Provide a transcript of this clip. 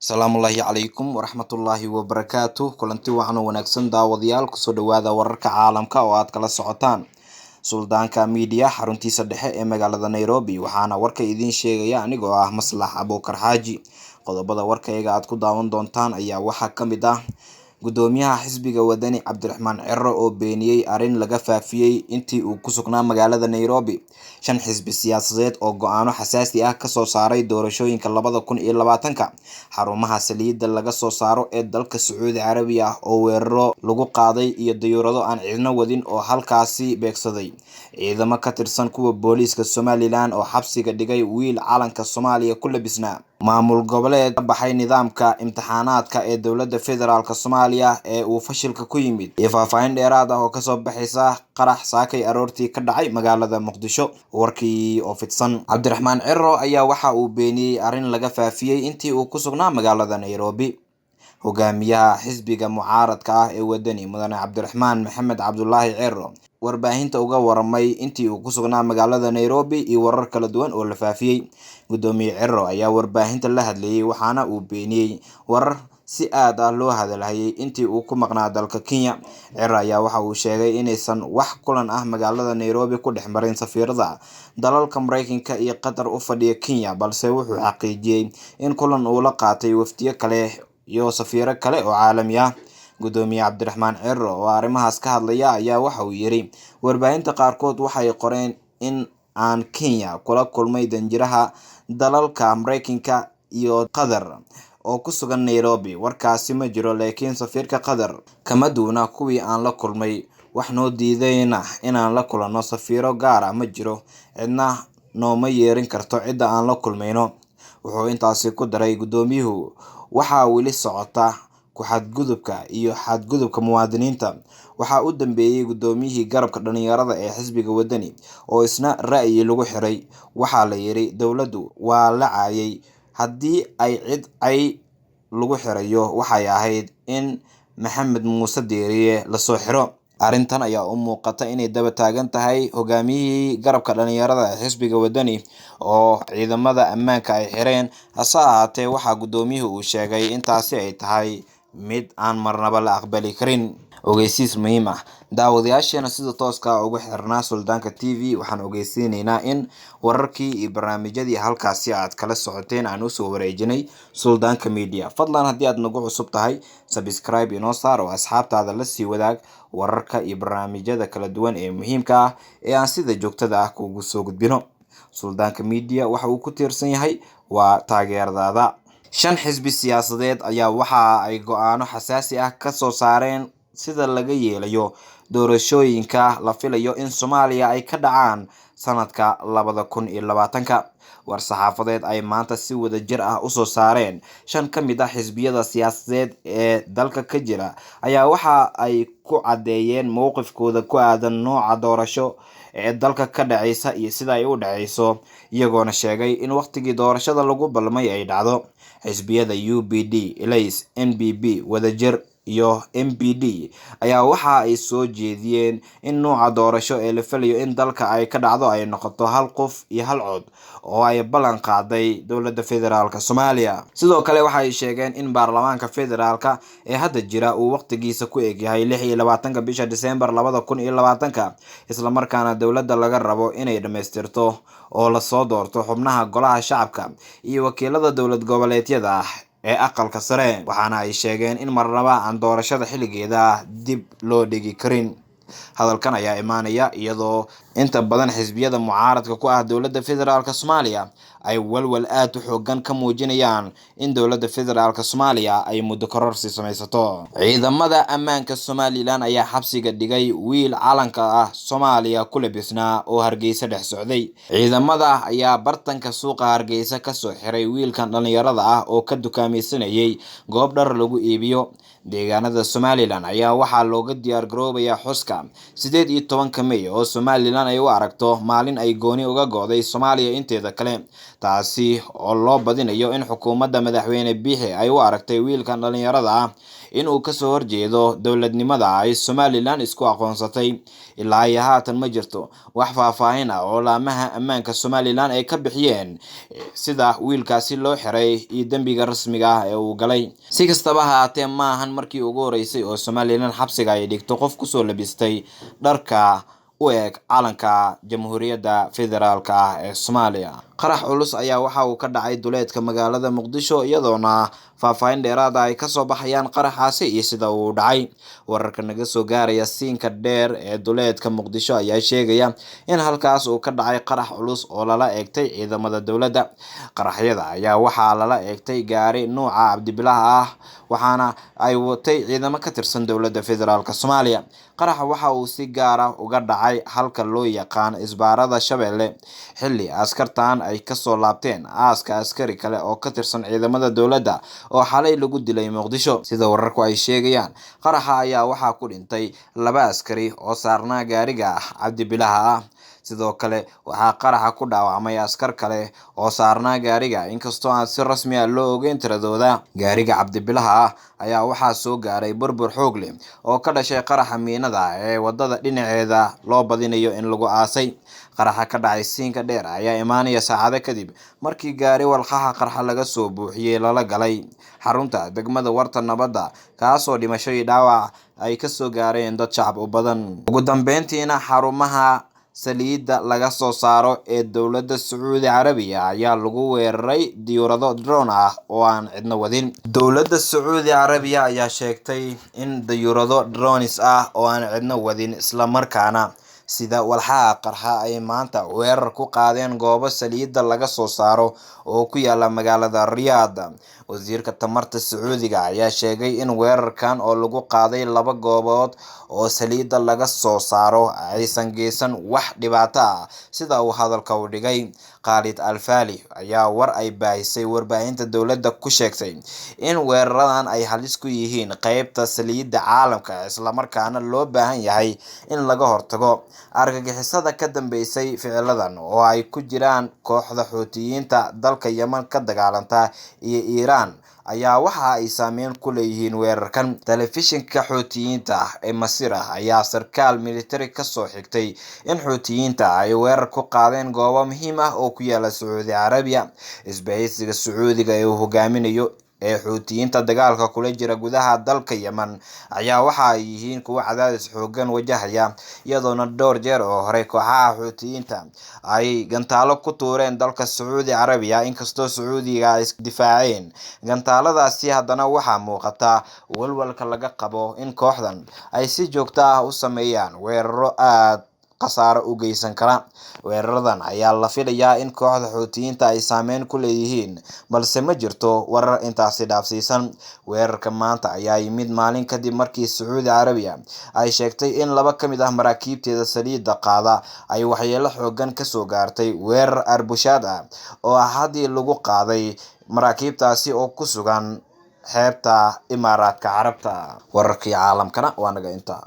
Asalaamullaahi calaykum waraxmatullaahi wabarakaatuh. Kulanti wacan oo wanaagsan daawadayaal, kusoo dhawaada wararka caalamka oo aad kala socotaan Suldaanka Media xaruntiisa dhexe ee magaalada Nairobi. Waxaana warka idiin sheegaya anigoo ah Maslax Abuukar Xaaji. Qodobada warkayga aad ku daawan doontaan ayaa waxaa ka mid ah gudoomiyaha xisbiga wadani Cabdiraxmaan Ciro oo beeniyay arrin laga faafiyay intii uu ku sugnaa magaalada Nairobi. Shan xisbi siyaasadeed oo go'aano xasaasi ah ka soo saaray doorashooyinka 2020. Xarumaha saliidda laga soo saaro ee dalka Sacuudi Carabiya oo weeraro lagu qaaday iyo dayuurado aan cidno wadin oo halkaasi beegsaday. Ciidamo ka tirsan kuwa booliiska Somaliland oo xabsiga dhigay wiil calanka Soomaaliya ku labisnaa. Maamul goboleed ka baxay nidaamka imtixaanaadka ee dowladda federaalka Soomaaliya ee uu fashilka ku yimid. Iyo faahfaahin dheeraad ah oo kasoo baxaysa qarax saakay aroortii ka dhacay magaalada Muqdisho. Warkii oo fidsan. Cabdiraxmaan Ciro ayaa waxa uu beeniyay arrin laga faafiyay intii uu ku sugnaa magaalada Nairobi. Hogaamiyaha xisbiga mucaaradka ah ee wadani Mudane Cabdiraxmaan Maxamed Cabdullaahi Ciro warbaahinta uga waramay intii uu ku sugnaa magaalada Nairobi iyo warar kala duwan oo la faafiyay. Gudoomiye Ciro ayaa warbaahinta la hadlayay waxaana uu beeniyay warar si aad ah loo hadalhayay intii uu ku maqnaa dalka Kenya. Ciro ayaa waxa uu sheegay inaysan wax kulan ah magaalada Nairobi ku dhex marin safiirada dalalka Mareykanka iyo Qatar u fadhiya Kenya, balse wuxuu xaqiijiyay in kulan uu la qaatay wafdiyo kale iyo safiiro kale oo caalami ah. Gudoomiye Cabdiraxmaan Ciro oo arrimahaas ka hadlaya ayaa waxa uu yiri warbaahinta qaarkood waxay qoreen in aan Kenya kula kulmay danjiraha dalalka Mareykanka iyo Qatar oo ku sugan Nairobi. Warkaasi ma jiro, laakiin safiirka Qatar kama duwana kuwii aan la kulmay. Wax noo diidayna inaan la kulanno safiiro gaar ah ma jiro, cidna nooma yeerin karto cidda aan la kulmayno. Wuxuu intaasi ku daray gudoomiyuhu waxaa weli socota ku xadgudubka iyo xadgudubka muwaadiniinta. Waxaa u dambeeyay gudoomiyihii garabka dhalinyarada ee xisbiga wadani oo isna ra'yi lagu xiray. Waxaa la yiri dowladdu waa la caayay, haddii ay cid ay lagu xirayo waxay ahayd in Maxamed Muuse Deeriye la soo xiro. Arrintan ayaa u muuqata inay daba taagan tahay hogaamiyihii garabka dhalinyarada ee xisbiga wadani oo ciidamada ammaanka ay xireen. Hase ahaatee waxaa gudoomiyuhu uu sheegay intaasi ay tahay mid aan marnaba la aqbali karin. Ogeysiis muhiim ah daawadayaasheena sida tooska ah ugu xirnaa Suldaanka TV, waxaan ogeysiinaynaa in wararkii iyo barnaamijyadii halkaasi aad kala socoteen aan usoo wareejinay Suldaanka Media. Fadlan haddii aad nagu cusub tahay, subscribe inoo saar oo asxaabtaada la sii wadaag wararka iyo barnaamijyada kala duwan ee muhiimka ah ee aan sida joogtada ah kuugu soo gudbino. Suldaanka Media waxa uu ku tiirsan yahay waa taageeradaada. Shan xisbi siyaasadeed ayaa waxa ay go'aano xasaasi ah ka soo saareen sida laga yeelayo doorashooyinka la filayo in Soomaaliya ay ka dhacaan sanadka 2020. War-saxaafadeed ay maanta si wadajir ah u soo saareen shan ka mid ah xisbiyada siyaasadeed ee dalka ka jira ayaa waxa ay ku cadeeyeen mowqifkooda ku aadan nooca doorasho ee dalka ka dhacaysa iyo sida ay u dhacayso, iyagoona sheegay in waqtigii doorashada lagu balmay ay dhacdo. Xisbiyada UPD, Ilays, NPP, Wadajir iyo MPD ayaa waxa ay soo jeediyeen in nooca doorasho ee la filayo in dalka ay ka dhacdo ay noqoto hal qof iyo hal cod oo ay ballan qaaday dowladda federaalka Soomaaliya. Sidoo kale waxay sheegeen in baarlamaanka federaalka ee hadda jira uu waqtigiisa ku eg yahay 26 bisha December 2020, isla markaana dowladda laga rabo inay dhameystirto oo la soo doorto xubnaha golaha shacabka iyo wakiilada dowlad goboleedyada ah ee aqalka sare. Waxaana ay sheegeen in marnaba aan doorashada xilligeeda dib loo dhigi karin. Hadalkan ayaa imaanaya iyadoo inta badan xisbiyada mucaaradka ku ah dowladda federaalka Soomaaliya ay walwal aad u xooggan ka muujinayaan in dowladda federaalka Soomaaliya ay muddo kororsi samaysato. Ciidamada ammaanka Somaliland ayaa xabsiga dhigay wiil calanka ah Soomaaliya ku labisnaa oo Hargeysa dhex socday. Ciidamada ayaa bartanka suuqa Hargeysa ka soo xiray wiilkan dhalinyarada ah oo ka dukaamaysanayay goob dhar lagu iibiyo. Deegaanada Somaliland ayaa waxaa looga diyaar garoobayaa xuska 18 May oo Somaliland Somaliland ay u aragto maalin ay gooni uga go'day Soomaaliya inteeda kale, taasi oo loo badinayo in xukuumadda madaxweyne Biixi ay u aragtay wiilkan dhalinyarada ah in uu kasoo horjeedo dowladnimada ay Somaliland isku aqoonsatay. Ilaa iyo haatan ma jirto wax faahfaahin ah oo laamaha ammaanka Somaliland ay ka bixiyeen sida wiilkaasi loo xiray iyo dambiga rasmiga ah ee uu galay. Si kastaba ha ahaatee, maahan markii ugu horeysay oo Somaliland xabsiga ay dhigto qof kusoo labistay dharka u eg calanka Jamhuuriyadda Federaalka ah ee Soomaaliya. Qarax culus ayaa waxa uu ka dhacay duleedka magaalada Muqdisho, iyadoona faahfaahin dheeraad ah ay kasoo baxayaan qaraxaasi iyo sida uu dhacay. Wararka naga soo gaaraya siinka dheer ee duleedka Muqdisho ayaa sheegaya in halkaas uu ka dhacay qarax culus oo lala eegtay ciidamada dowladda. Qaraxyada ayaa waxaa lala eegtay gaari nuuca cabdibilaha ah, waxaana ay watay ciidamo ka tirsan dowladda federaalka Soomaaliya. Qaraxa waxa uu si gaar ah uga dhacay halka loo yaqaan Isbaarada Shabeelle, xilli askartan ay kasoo laabteen aaska askari kale oo ka tirsan ciidamada dowladda oo xalay lagu dilay Muqdisho. Sida wararku ay sheegayaan, qaraxa ayaa waxaa ku dhintay 2 askari oo saarnaa gaariga cabdibilaha ah. Sidoo kale waxaa qaraxa ku dhaawacmay askar kale oo saarnaa gaariga, inkastoo aan si rasmi ah loo ogeyn tiradooda. Gaariga cabdibilaha ah ayaa waxaa soo gaaray burbur xoog leh oo ka dhashay qaraxa miinada ee wadada dhinaceeda loo badinayo in lagu aasay. Qaraxa ka dhacay siinka dheer ayaa imaanaya saacado kadib markii gaari walxaha qarxa laga soo buuxiyey lala galay xarunta degmada Warta Nabadda, kaasoo dhimasho iyo dhaawac ay kasoo gaareen dad shacab u badan. Ugu dambeyntiina, xarumaha saliidda laga soo saaro ee dowladda Sacuudi Carabiya ayaa lagu weeraray diyaarado drone ah oo aan cidna wadin. Dowladda Sacuudi Carabiya ayaa sheegtay in diyaarado drones ah oo aan cidna wadin isla markaana sida walxaha qarxa ay maanta weerar ku qaadeen goobo saliidda laga soo saaro oo ku yaala magaalada Riyadh. Wasiirka tamarta Sacuudiga ayaa sheegay in weerarkan oo lagu qaaday 2 goobood oo saliidda laga soo saaro aysan geysan wax dhibaato ah, sida uu hadalka u dhigay. Khalid Al-Falih ayaa war ay baahisay warbaahinta dowladda ku sheegtay in weeraradan ay halis ku yihiin qaybta saliidda caalamka, isla markaana loo baahan yahay in laga hortago. Argagixisada ka dambeysay ficiladan oo ay ku jiraan kooxda Xuutiyiinta dalka Yemen ka dagaalanta iyo Iiraan ayaa waxa ay saameyn ku leeyihiin weerarkan. Telefishinka Xuutiyiinta ee Masira ayaa sarkaal militari ka soo xigtay in Xuutiyiinta ay weerar ku qaadeen goobo muhiim ah oo ku yaala Sacuudi Carabiya. Isbahaysiga Sacuudiga ee uu hogaaminayo ee Xuutiyiinta dagaalka kula jira gudaha dalka Yemen ayaa waxa ay yihiin kuwo cadaadis xooggan wajahaya, iyadoona dhowr jeer oo hore kooxaha Xuutiyiinta ay gantaalo ku tuureen dalka Sacuudi Carabiya. Inkastoo Sacuudiga ay difaaceen gantaaladaasi, haddana waxaa muuqata walwalka laga qabo in kooxdan ay si joogto ah u sameeyaan weeraro aad khasaaro u geysan kara. Weeraradan ayaa la filayaa in kooxda Xuutiyiinta ay saameyn ku leeyihiin, balse ma jirto warar intaasi dhaafsiisan. Weerarka maanta ayaa yimid maalin kadib markii Sacuudi Carabiya ay sheegtay in 2 ka mid ah maraakiibteeda saliidda qaada ay waxyeello xooggan kasoo gaartay weerar arbushaad ah oo haddii lagu qaaday maraakiibtaasi oo ku sugan xeebta Imaaraadka Carabta. Wararkii caalamkana waa naga intaa.